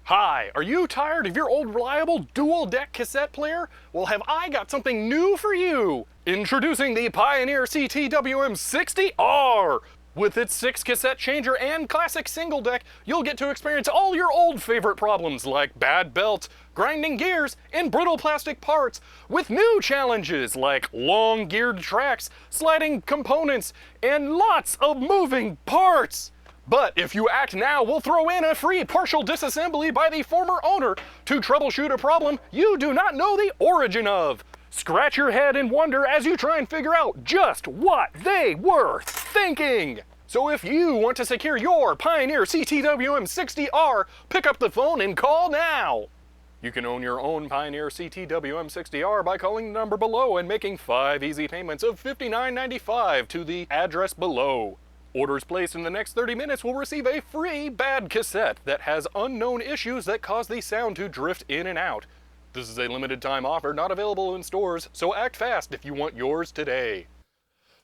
Hi, are you tired of your old reliable dual-deck cassette player? Well, have I got something new for you! Introducing the Pioneer CTWM60R! With its 6-cassette changer and classic single deck, you'll get to experience all your old favorite problems like bad belts, grinding gears, and brittle plastic parts, with new challenges like long geared tracks, sliding components, and lots of moving parts! But if you act now, we'll throw in a free partial disassembly by the former owner to troubleshoot a problem you do not know the origin of. Scratch your head and wonder as you try and figure out just what they were thinking. So if you want to secure your Pioneer CTWM60R, pick up the phone and call now. You can own your own Pioneer CTWM60R by calling the number below and making 5 easy payments of $59.95 to the address below. Orders placed in the next 30 minutes will receive a free bad cassette that has unknown issues that cause the sound to drift in and out. This is a limited time offer not available in stores, so act fast if you want yours today.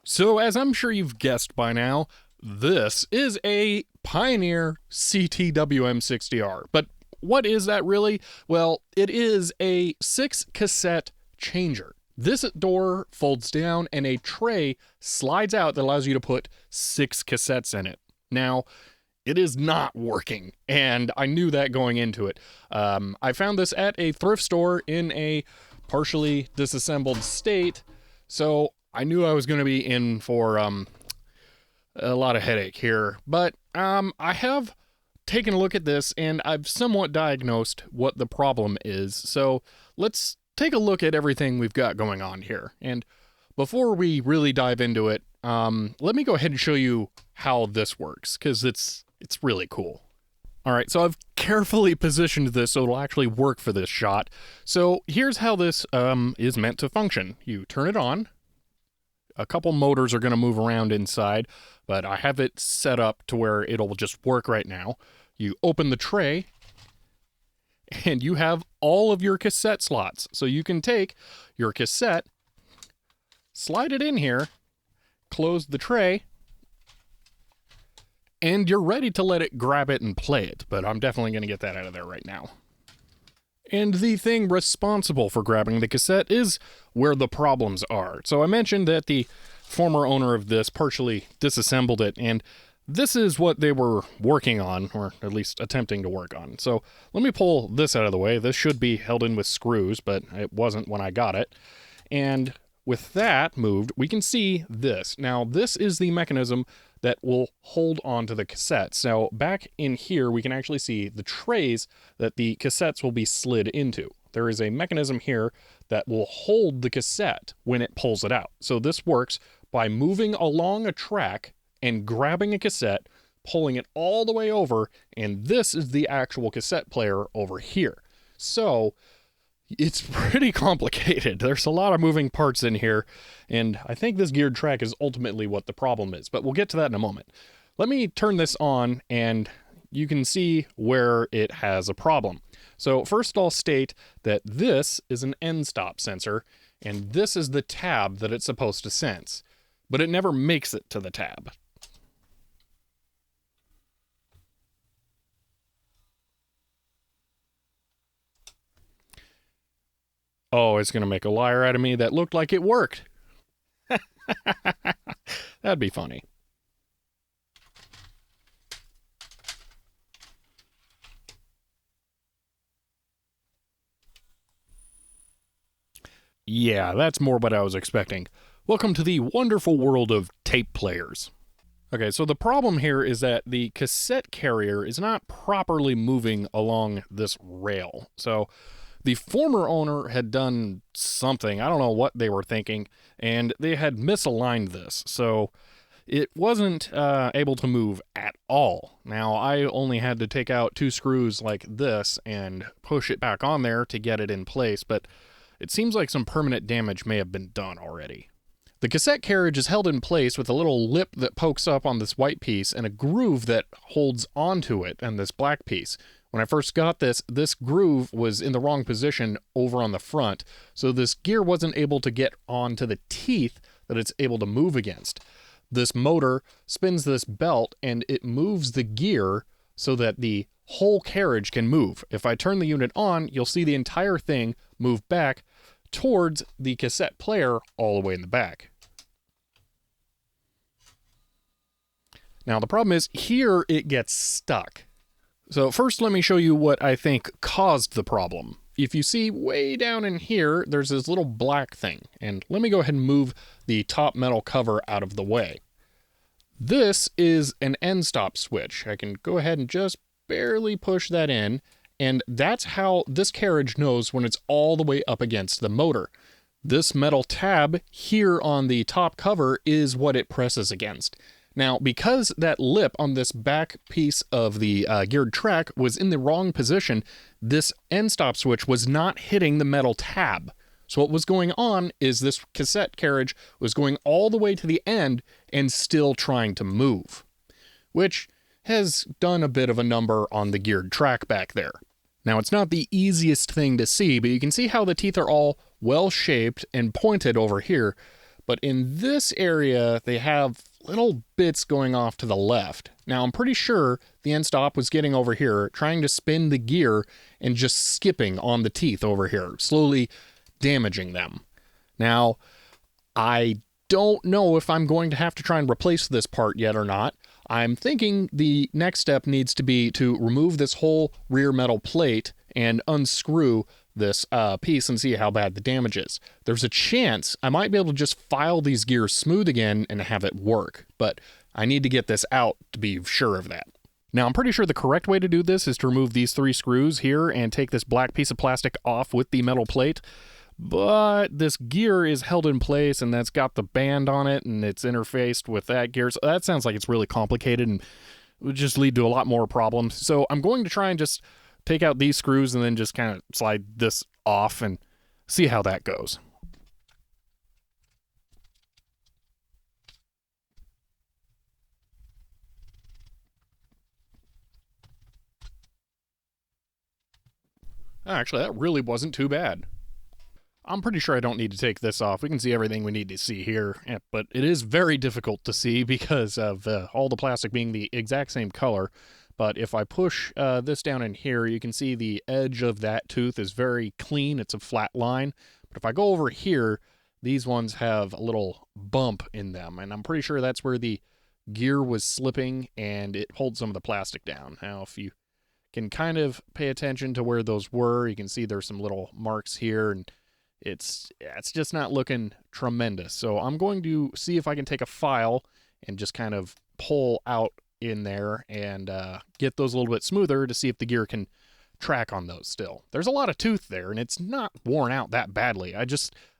So as I'm sure you've guessed by now, this is a Pioneer CTWM60R. But what is that really? Well, it is a 6-cassette changer. This door folds down and a tray slides out that allows you to put 6 cassettes in it. Now, it is not working, and I knew that going into it. I found this at a thrift store in a partially disassembled state, so I knew I was going to be in for a lot of headache here. But I have taken a look at this, and I've somewhat diagnosed what the problem is. So let's take a look at everything we've got going on here. And before we really dive into it, let me go ahead and show you how this works, because it's really cool. All right, so I've carefully positioned this so it'll actually work for this shot. So here's how this is meant to function. You turn it on. A couple motors are going to move around inside, but I have it set up to where it'll just work right now. You open the tray, and you have all of your cassette slots. So you can take your cassette, slide it in here, close the tray, and you're ready to let it grab it and play it. But I'm definitely going to get that out of there right now. And the thing responsible for grabbing the cassette is where the problems are. So I mentioned that the former owner of this partially disassembled it, and this is what they were working on, or at least attempting to work on. So let me pull this out of the way. This should be held in with screws, but it wasn't when I got it. And with that moved, we can see this. Now, this is the mechanism that will hold on to the cassettes. Now, back in here, we can actually see the trays that the cassettes will be slid into. There is a mechanism here that will hold the cassette when it pulls it out. So this works by moving along a track and grabbing a cassette, pulling it all the way over, and this is the actual cassette player over here. So it's pretty complicated. There's a lot of moving parts in here, and I think this geared track is ultimately what the problem is, but we'll get to that in a moment. Let me turn this on, and you can see where it has a problem. So first I'll state that this is an end stop sensor, and this is the tab that it's supposed to sense, but it never makes it to the tab. Oh, it's going to make a liar out of me. That looked like it worked. That'd be funny. Yeah, that's more what I was expecting. Welcome to the wonderful world of tape players. Okay, so the problem here is that the cassette carrier is not properly moving along this rail. So the former owner had done something, I don't know what they were thinking, and they had misaligned this, so it wasn't able to move at all. Now, I only had to take out 2 screws like this and push it back on there to get it in place, but it seems like some permanent damage may have been done already. The cassette carriage is held in place with a little lip that pokes up on this white piece and a groove that holds onto it and this black piece. When I first got this groove was in the wrong position over on the front, so this gear wasn't able to get onto the teeth that it's able to move against. This motor spins this belt and it moves the gear so that the whole carriage can move. If I turn the unit on, you'll see the entire thing move back towards the cassette player all the way in the back. Now the problem is, here it gets stuck. So first let me show you what I think caused the problem. If you see way down in here, there's this little black thing. And let me go ahead and move the top metal cover out of the way. This is an end stop switch. I can go ahead and just barely push that in. And that's how this carriage knows when it's all the way up against the motor. This metal tab here on the top cover is what it presses against. Now, because that lip on this back piece of the geared track was in the wrong position, this end stop switch was not hitting the metal tab. So what was going on is this cassette carriage was going all the way to the end and still trying to move, which has done a bit of a number on the geared track back there. Now, it's not the easiest thing to see, but you can see how the teeth are all well-shaped and pointed over here. But in this area, they have little bits going off to the left. Now, I'm pretty sure the end stop was getting over here, trying to spin the gear and just skipping on the teeth over here, slowly damaging them. Now, I don't know if I'm going to have to try and replace this part yet or not. I'm thinking the next step needs to be to remove this whole rear metal plate and unscrew this piece and see how bad the damage is. There's a chance I might be able to just file these gears smooth again and have it work, but I need to get this out to be sure of that. Now, I'm pretty sure the correct way to do this is to remove these 3 screws here and take this black piece of plastic off with the metal plate, but this gear is held in place and that's got the band on it and it's interfaced with that gear, so that sounds like it's really complicated and would just lead to a lot more problems. So I'm going to try and just take out these screws and then just kind of slide this off and see how that goes. Actually, that really wasn't too bad. I'm pretty sure I don't need to take this off. We can see everything we need to see here, but it is very difficult to see because of all the plastic being the exact same color. But if I push this down in here, you can see the edge of that tooth is very clean. It's a flat line. But if I go over here, these ones have a little bump in them. And I'm pretty sure that's where the gear was slipping and it pulled some of the plastic down. Now, if you can kind of pay attention to where those were, you can see there's some little marks here. And it's just not looking tremendous. So I'm going to see if I can take a file and just kind of pull out in there and get those a little bit smoother to see if the gear can track on those still. There's a lot of tooth there and it's not worn out that badly. I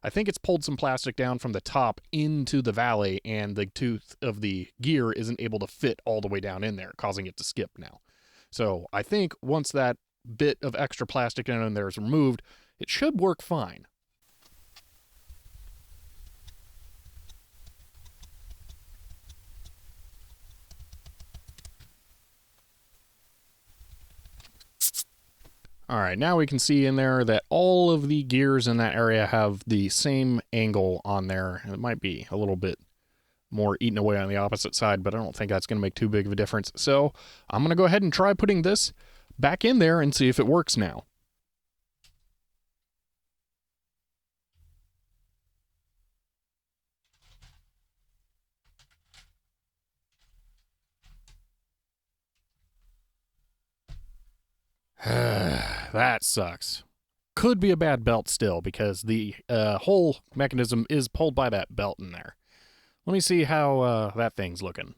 think it's pulled some plastic down from the top into the valley and the tooth of the gear isn't able to fit all the way down in there, causing it to skip now. So I think once that bit of extra plastic down in there is removed, it should work fine. All right, now we can see in there that all of the gears in that area have the same angle on there. It might be a little bit more eaten away on the opposite side, but I don't think that's going to make too big of a difference. So I'm going to go ahead and try putting this back in there and see if it works now. That sucks. Could be a bad belt still because the whole mechanism is pulled by that belt in there. Let me see how that thing's looking.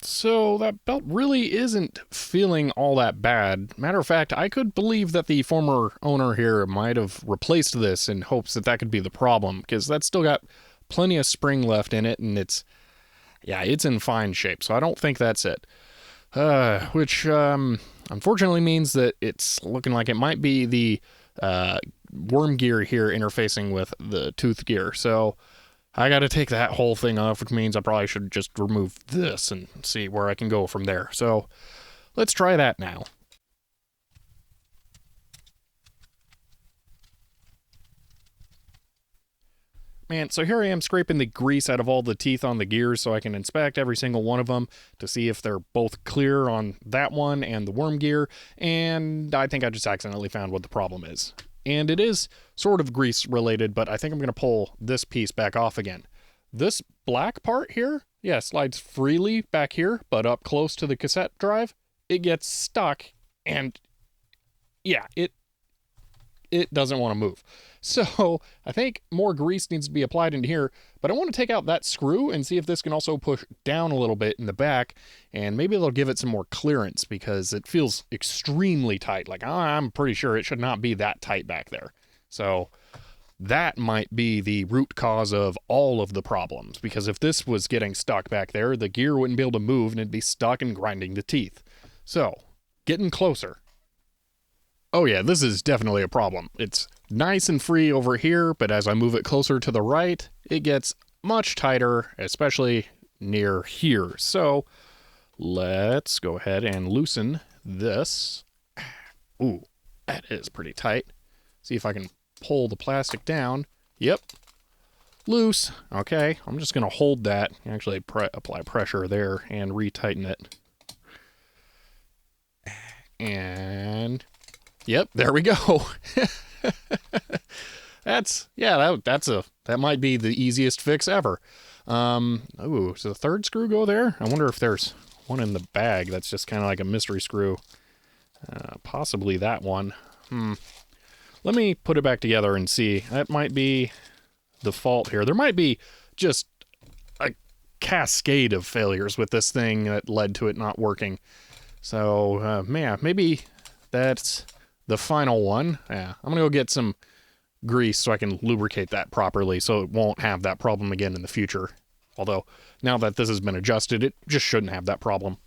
So that belt really isn't feeling all that bad. Matter of fact, I could believe that the former owner here might have replaced this in hopes that that could be the problem, because that's still got plenty of spring left in it, and it's in fine shape, so I don't think that's it. Which unfortunately means that it's looking like it might be the worm gear here interfacing with the tooth gear. So I got to take that whole thing off, which means I probably should just remove this and see where I can go from there. So let's try that now. Man, so here I am scraping the grease out of all the teeth on the gears so I can inspect every single one of them to see if they're both clear on that one and the worm gear, and I think I just accidentally found what the problem is. And it is sort of grease related, but I think I'm going to pull this piece back off again. This black part here, yeah, slides freely back here, but up close to the cassette drive, it gets stuck, and yeah, it doesn't want to move. So I think more grease needs to be applied into here, but I want to take out that screw and see if this can also push down a little bit in the back, and maybe it'll give it some more clearance because it feels extremely tight. Like, I'm pretty sure it should not be that tight back there. So that might be the root cause of all of the problems, because if this was getting stuck back there, the gear wouldn't be able to move and it'd be stuck and grinding the teeth. So, getting closer. Oh yeah, this is definitely a problem. It's nice and free over here, but as I move it closer to the right, it gets much tighter, especially near here. So let's go ahead and loosen this. Ooh, that is pretty tight. See if I can pull the plastic down. Yep, loose. Okay, I'm just going to hold that, actually apply pressure there and retighten it. And yep, there we go. That might be the easiest fix ever. Ooh, so the third screw go there? I wonder if there's one in the bag that's just kind of like a mystery screw. Possibly that one. Let me put it back together and see. That might be the fault here. There might be just a cascade of failures with this thing that led to it not working. So, man, maybe that's the final one. Yeah, I'm gonna go get some grease so I can lubricate that properly so it won't have that problem again in the future. Although, now that this has been adjusted, it just shouldn't have that problem.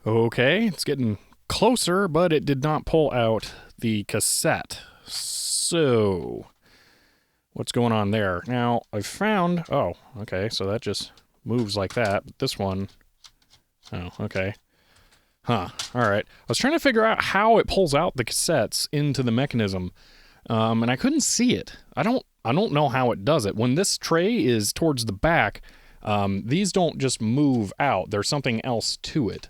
Okay, it's getting closer, but it did not pull out the cassette. So, what's going on there? Now, I found... Oh, okay, so that just moves like that. But this one... Oh, okay. Huh, alright. I was trying to figure out how it pulls out the cassettes into the mechanism, and I couldn't see it. I don't know how it does it. When this tray is towards the back, these don't just move out. There's something else to it.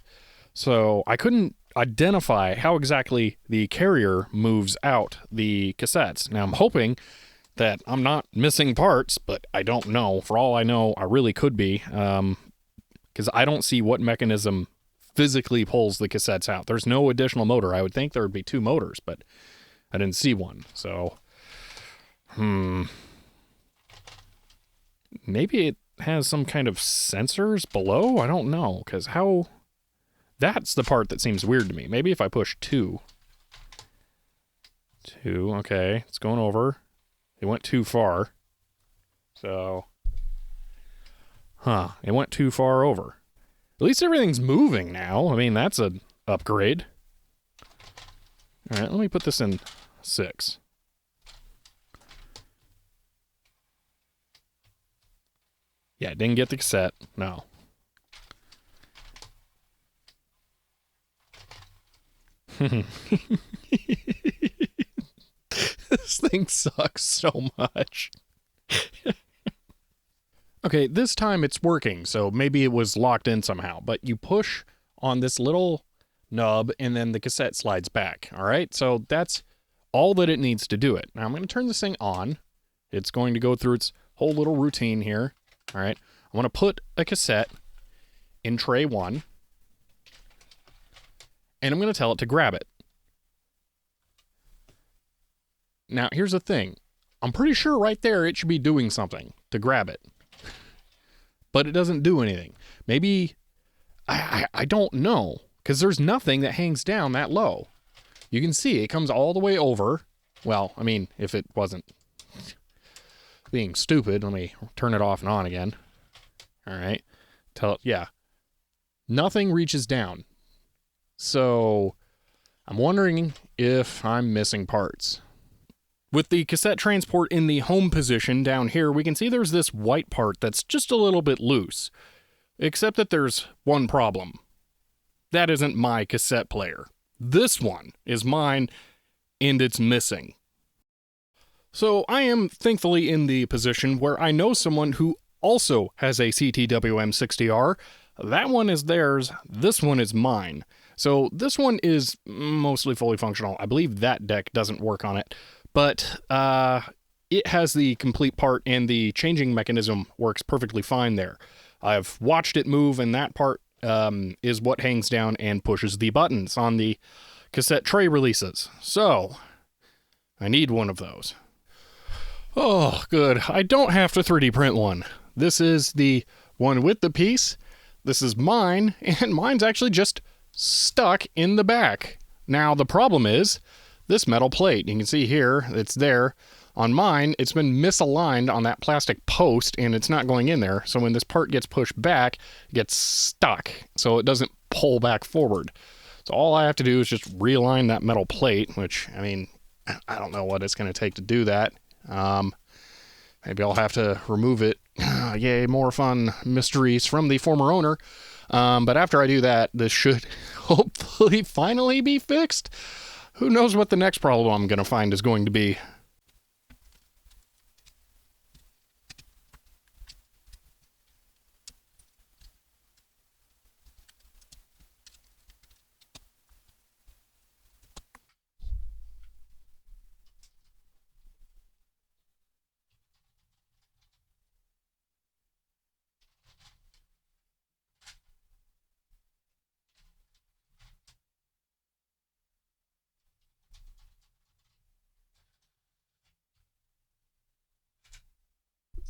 So I couldn't identify how exactly the carrier moves out the cassettes. Now I'm hoping that I'm not missing parts, but I don't know. For all I know, I really could be, because I don't see what mechanism physically pulls the cassettes out. There's no additional motor. I would think there would be two motors, but I didn't see one. So, maybe it has some kind of sensors below? I don't know, because how... That's the part that seems weird to me. Maybe if I push 2. 2, okay. It's going over. It went too far. So... Huh. It went too far over. At least everything's moving now. I mean, that's an upgrade. Alright, let me put this in 6. Yeah, didn't get the cassette. No. This thing sucks so much. Okay, this time it's working, so maybe it was locked in somehow, but you push on this little nub and then the cassette slides back, all right? So that's all that it needs to do it. Now I'm going to turn this thing on. It's going to go through its whole little routine here, all right? I want to put a cassette in tray 1. And I'm going to tell it to grab it. Now, here's the thing. I'm pretty sure right there it should be doing something to grab it. But it doesn't do anything. Maybe, I don't know, because there's nothing that hangs down that low. You can see it comes all the way over. Well, I mean, if it wasn't being stupid, let me turn it off and on again. All right. Yeah. Nothing reaches down. So, I'm wondering if I'm missing parts. With the cassette transport in the home position down here, we can see there's this white part that's just a little bit loose. Except that there's one problem. That isn't my cassette player. This one is mine, and it's missing. So I am thankfully in the position where I know someone who also has a CTWM60R. That one is theirs, this one is mine. So this one is mostly fully functional. I believe that deck doesn't work on it, but it has the complete part and the changing mechanism works perfectly fine there. I've watched it move, and that part is what hangs down and pushes the buttons on the cassette tray releases. So I need one of those. Oh, good. I don't have to 3D print one. This is the one with the piece. This is mine, and mine's actually just stuck in the back. Now, the problem is this metal plate. You can see here, it's there. On mine, it's been misaligned on that plastic post, and it's not going in there. So when this part gets pushed back, it gets stuck, so it doesn't pull back forward. So all I have to do is just realign that metal plate, which, I mean, I don't know what it's going to take to do that. Maybe I'll have to remove it. Yay, more fun mysteries from the former owner. But after I do that, this should hopefully finally be fixed. Who knows what the next problem I'm going to find is going to be.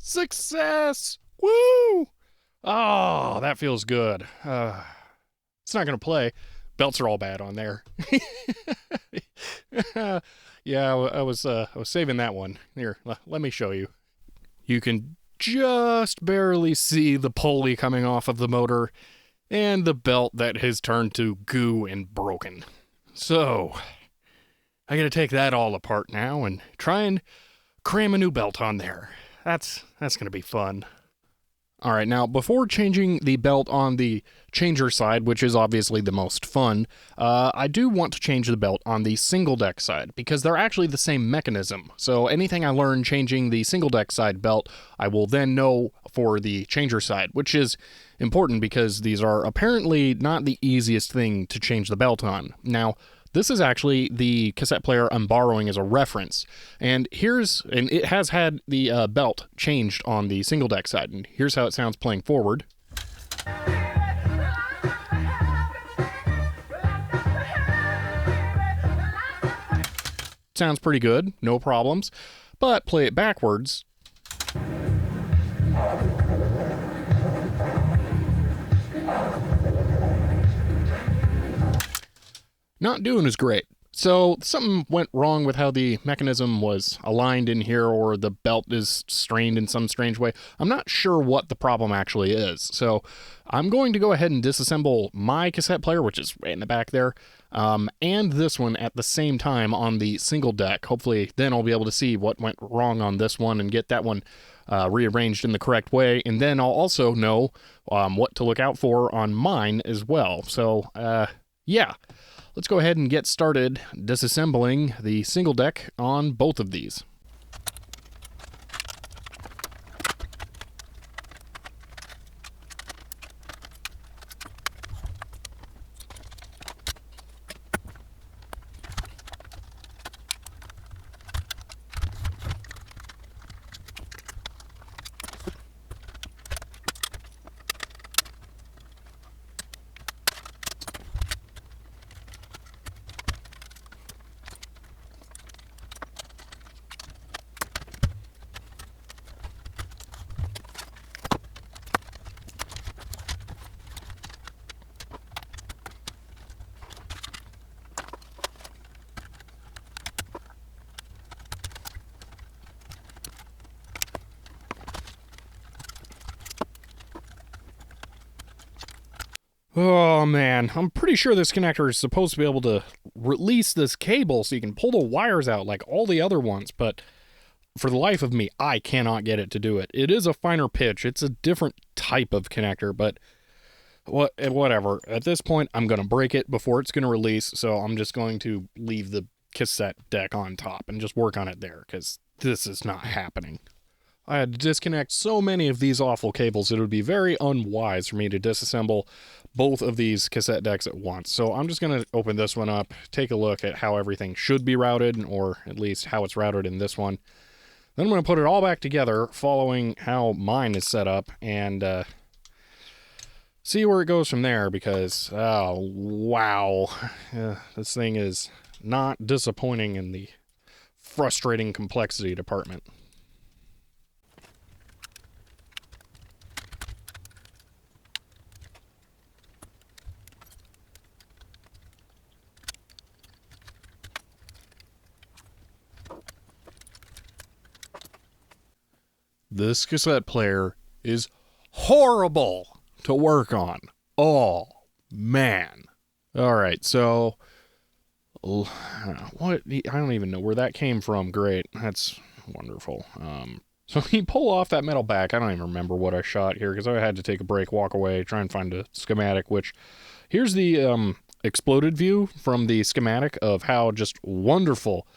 Success! Woo! Oh, that feels good. It's not going to play. Belts are all bad on there. Yeah, I was saving that one. Here, let me show you. You can just barely see the pulley coming off of the motor and the belt that has turned to goo and broken. So, I gotta take that all apart now and try and cram a new belt on there. That's going to be fun. All right, now before changing the belt on the changer side, which is obviously the most fun, I do want to change the belt on the single deck side because they're actually the same mechanism. So anything I learn changing the single deck side belt, I will then know for the changer side, which is important because these are apparently not the easiest thing to change the belt on. Now, this is actually the cassette player I'm borrowing as a reference. And it has had the belt changed on the single deck side. And here's how it sounds playing forward. Sounds pretty good, no problems. But play it backwards. Not doing as great. So something went wrong with how the mechanism was aligned in here, or the belt is strained in some strange way. I'm not sure what the problem actually is. So I'm going to go ahead and disassemble my cassette player, which is right in the back there, and this one at the same time on the single deck. Hopefully then I'll be able to see what went wrong on this one and get that one rearranged in the correct way. And then I'll also know what to look out for on mine as well. So, yeah. Let's go ahead and get started disassembling the single deck on both of these. Oh man, I'm pretty sure this connector is supposed to be able to release this cable so you can pull the wires out like all the other ones, but for the life of me, I cannot get it to do it. It is a finer pitch. It's a different type of connector, but whatever. At this point, I'm going to break it before it's going to release, so I'm just going to leave the cassette deck on top and just work on it there, because this is not happening. I had to disconnect so many of these awful cables, it would be very unwise for me to disassemble both of these cassette decks at once. So I'm just going to open this one up, take a look at how everything should be routed, or at least how it's routed in this one. Then I'm going to put it all back together, following how mine is set up, and see where it goes from there, because, oh, wow. This thing is not disappointing in the frustrating complexity department. This cassette player is horrible to work on. Oh, man. All right, so what? I don't even know where that came from. Great. That's wonderful. So you pull off that metal back. I don't even remember what I shot here because I had to take a break, walk away, try and find a schematic, which here's the exploded view from the schematic of how just wonderful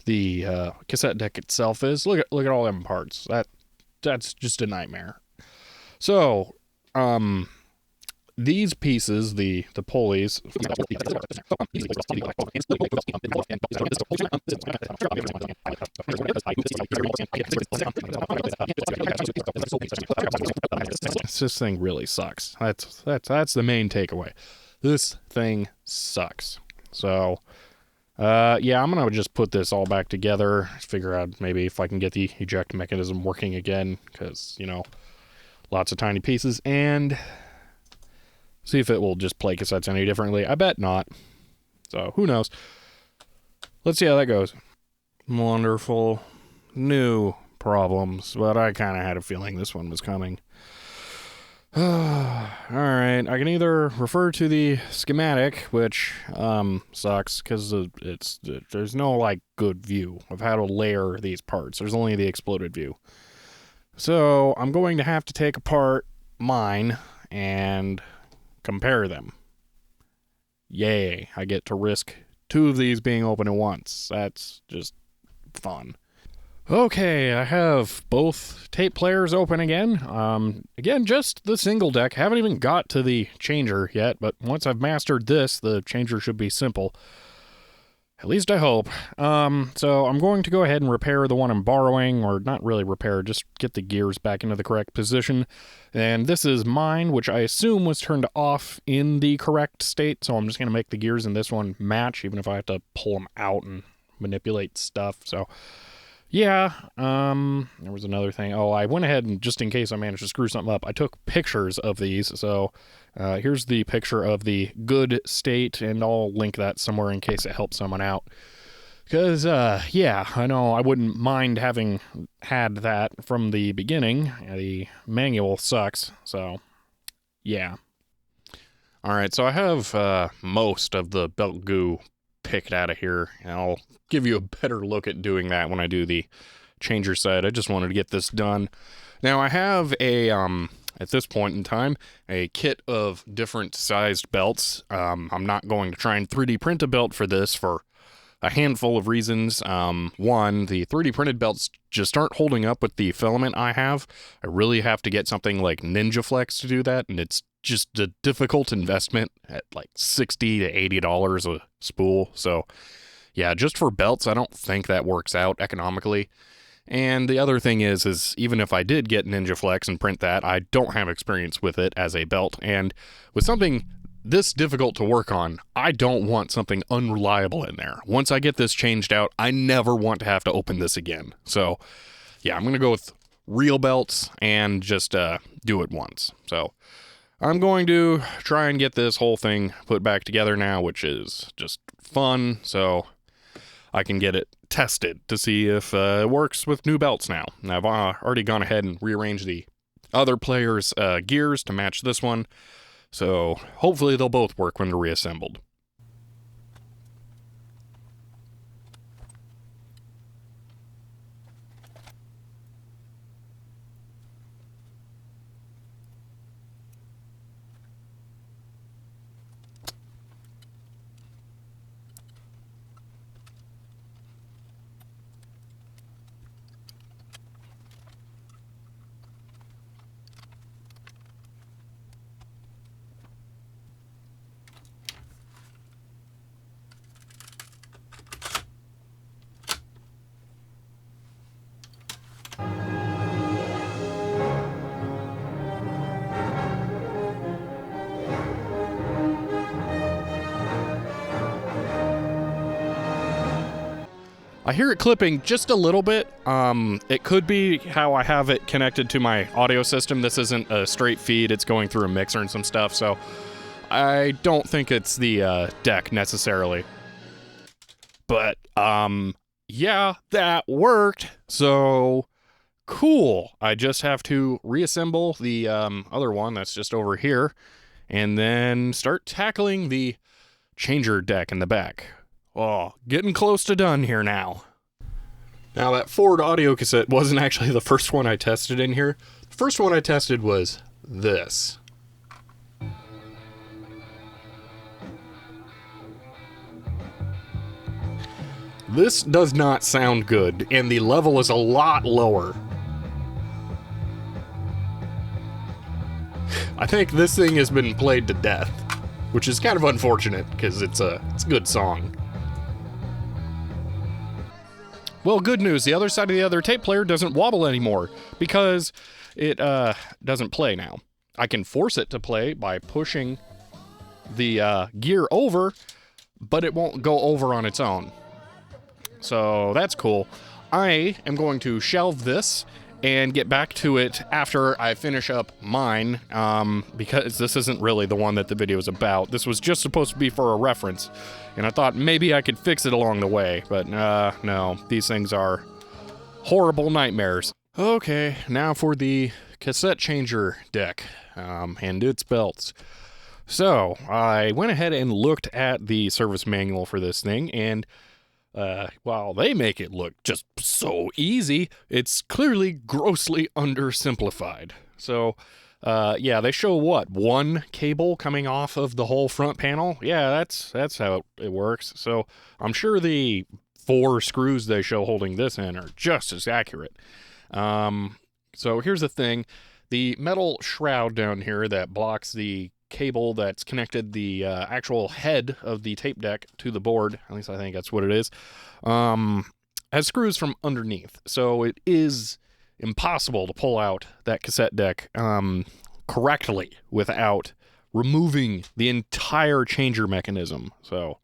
the cassette deck itself is. Look at all them parts. That's just a nightmare. So, these pieces, the pulleys, this thing really sucks. That's the main takeaway. This thing sucks. So, yeah, I'm gonna just put this all back together, figure out maybe if I can get the eject mechanism working again, because, you know, lots of tiny pieces, and see if it will just play cassettes any differently. I bet not. So, who knows? Let's see how that goes. Wonderful. New problems, but I kind of had a feeling this one was coming. Alright, I can either refer to the schematic, which sucks because there's no like good view of how to layer these parts. There's only the exploded view. So I'm going to have to take apart mine and compare them. Yay, I get to risk two of these being open at once. That's just fun. Okay, I have both tape players open again. Again, just the single deck. Haven't even got to the changer yet, but once I've mastered this, the changer should be simple. At least I hope. So I'm going to go ahead and repair the one I'm borrowing, or not really repair, just get the gears back into the correct position. And this is mine, which I assume was turned off in the correct state, so I'm just going to make the gears in this one match, even if I have to pull them out and manipulate stuff. So yeah, there was another thing. Oh, I went ahead and, just in case I managed to screw something up, I took pictures of these. So here's the picture of the good state, and I'll link that somewhere in case it helps someone out. Because, yeah, I know I wouldn't mind having had that from the beginning. The manual sucks, so yeah. Alright, so I have most of the belt goo picked out of here, and I'll give you a better look at doing that when I do the changer side. I just wanted to get this done. Now I have a at this point in time a kit of different sized belts. I'm not going to try and 3D print a belt for this for a handful of reasons. One, the 3D printed belts just aren't holding up with the filament I have. I really have to get something like Ninja Flex to do that, and it's just a difficult investment at like $60 to $80 a spool. So yeah, just for belts, I don't think that works out economically. And the other thing is even if I did get Ninja Flex and print that, I don't have experience with it as a belt. And with something this difficult to work on, I don't want something unreliable in there. Once I get this changed out, I never want to have to open this again. So yeah, I'm going to go with real belts and just do it once. So I'm going to try and get this whole thing put back together now, which is just fun, so I can get it tested to see if it works with new belts now. Now, I've already gone ahead and rearranged the other player's gears to match this one. So hopefully they'll both work when they're reassembled. I hear it clipping just a little bit. It could be how I have it connected to my audio system. This isn't a straight feed. It's going through a mixer and some stuff, so I don't think it's the deck necessarily. But, yeah, that worked. So, cool. I just have to reassemble the other one that's just over here and then start tackling the changer deck in the back. Oh, getting close to done here now. Now, that Ford audio cassette wasn't actually the first one I tested in here. The first one I tested was this. This does not sound good, and the level is a lot lower. I think this thing has been played to death, which is kind of unfortunate, because it's a good song. Well, good news. The other side of the other tape player doesn't wobble anymore because it doesn't play now. I can force it to play by pushing the gear over, but it won't go over on its own. So that's cool. I am going to shelve this and get back to it after I finish up mine, because this isn't really the one that the video is about. This was just supposed to be for a reference, and I thought maybe I could fix it along the way, but no, these things are horrible nightmares. Okay, now for the cassette changer deck and its belts. So I went ahead and looked at the service manual for this thing, and while they make it look just so easy, it's clearly grossly undersimplified. So, yeah, they show what, one cable coming off of the whole front panel? Yeah, that's how it works. So I'm sure the 4 screws they show holding this in are just as accurate. So here's the thing. The metal shroud down here that blocks the cable that's connected the actual head of the tape deck to the board, at least I think that's what it is, has screws from underneath. So it is impossible to pull out that cassette deck correctly without removing the entire changer mechanism. So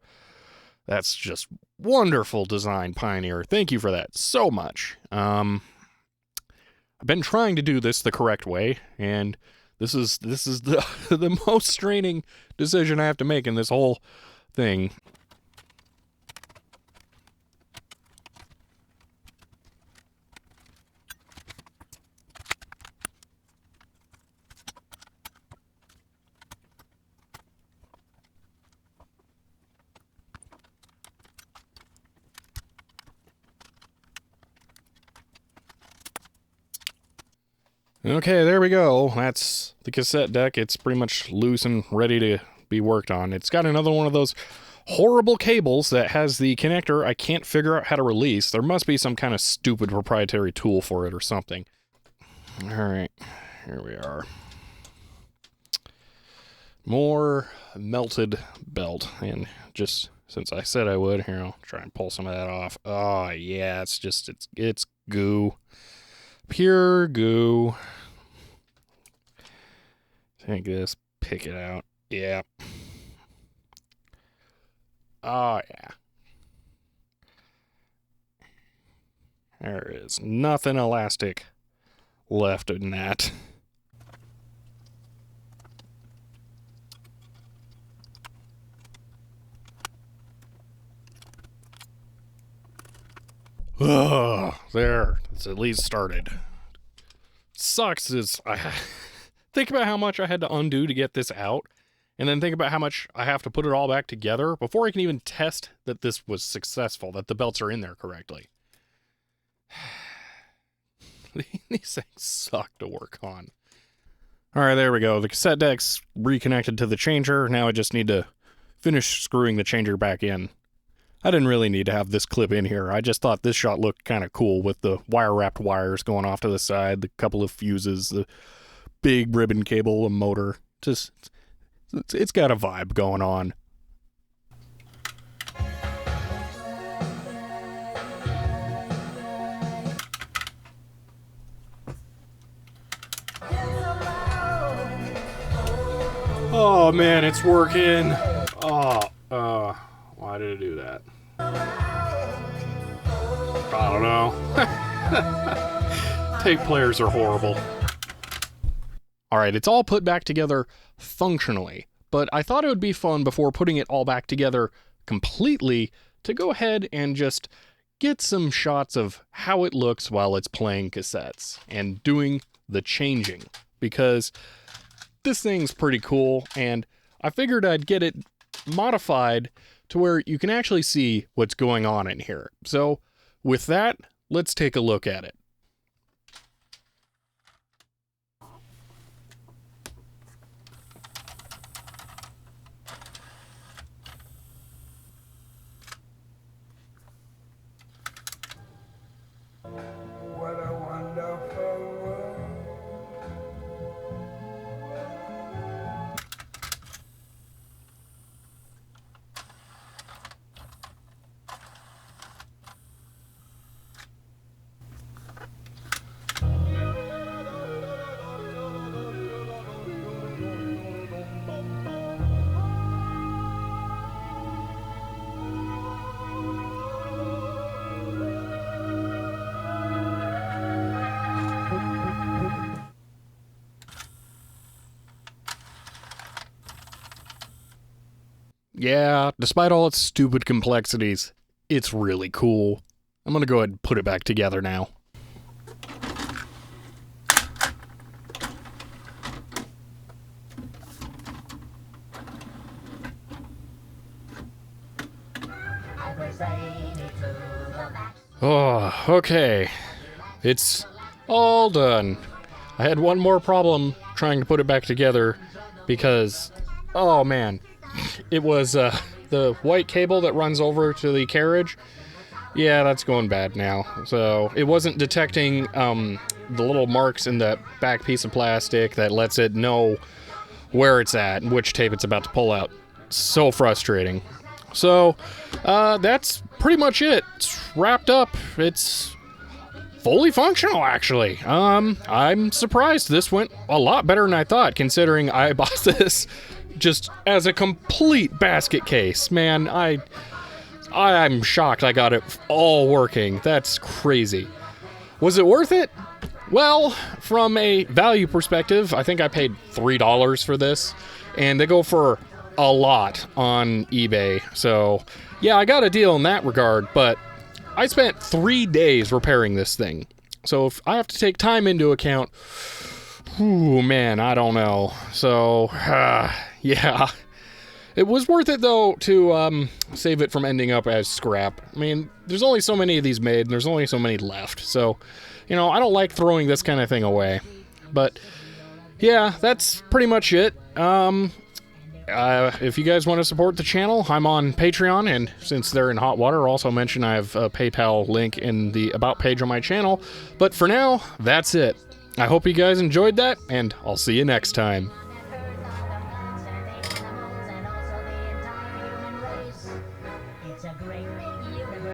that's just wonderful design, Pioneer. Thank you for that so much. I've been trying to do this the correct way, and this is the the most straining decision I have to make in this whole thing. Okay, there we go. That's the cassette deck. It's pretty much loose and ready to be worked on. It's got another one of those horrible cables that has the connector I can't figure out how to release. There must be some kind of stupid proprietary tool for it or something. Alright, here we are. More melted belt. And just since I said I would, here, I'll try and pull some of that off. Oh, yeah, it's goo. Pure goo. Take this, pick it out. Yeah. Oh, yeah. There is nothing elastic left in that. Ugh, there. It's at least started. Sucks is I think about how much I had to undo to get this out, And then think about how much I have to put it all back together before I can even test that this was successful, that the belts are in there correctly. These things suck to work on. All right, there we go. The cassette deck's reconnected to the changer. Now I just need to finish screwing the changer back in. I didn't really need to have this clip in here. I just thought this shot looked kind of cool with the wire-wrapped wires going off to the side, the couple of fuses, the big ribbon cable, a motor. Just, it's got a vibe going on. Oh man, it's working. Why did it do that? I don't know. Tape players are horrible. Alright, it's all put back together functionally, but I thought it would be fun before putting it all back together completely to go ahead and just get some shots of how it looks while it's playing cassettes and doing the changing, because this thing's pretty cool, and I figured I'd get it modified to where you can actually see what's going on in here. So with that, let's take a look at it. What a wonderful world. Yeah, despite all its stupid complexities, it's really cool. I'm gonna go ahead and put it back together now. Oh, okay. It's all done. I had one more problem trying to put it back together because, oh man, it was the white cable that runs over to the carriage. Yeah, that's going bad now. So it wasn't detecting the little marks in the back piece of plastic that lets it know where it's at and which tape it's about to pull out. So frustrating. So that's pretty much it. It's wrapped up. It's fully functional, actually. I'm surprised this went a lot better than I thought, considering I bought this just as a complete basket case. Man, I'm shocked I got it all working. That's crazy. Was it worth it? Well, from a value perspective, I think I paid $3 for this, and they go for a lot on eBay. So, yeah, I got a deal in that regard, but I spent 3 days repairing this thing. So if I have to take time into account, ooh, man, I don't know. So, yeah. It was worth it, though, to save it from ending up as scrap. I mean, there's only so many of these made, and there's only so many left. So, you know, I don't like throwing this kind of thing away. But, yeah, that's pretty much it. If you guys want to support the channel, I'm on Patreon, and since they're in hot water, also mention I have a PayPal link in the About page on my channel. But for now, that's it. I hope you guys enjoyed that, and I'll see you next time.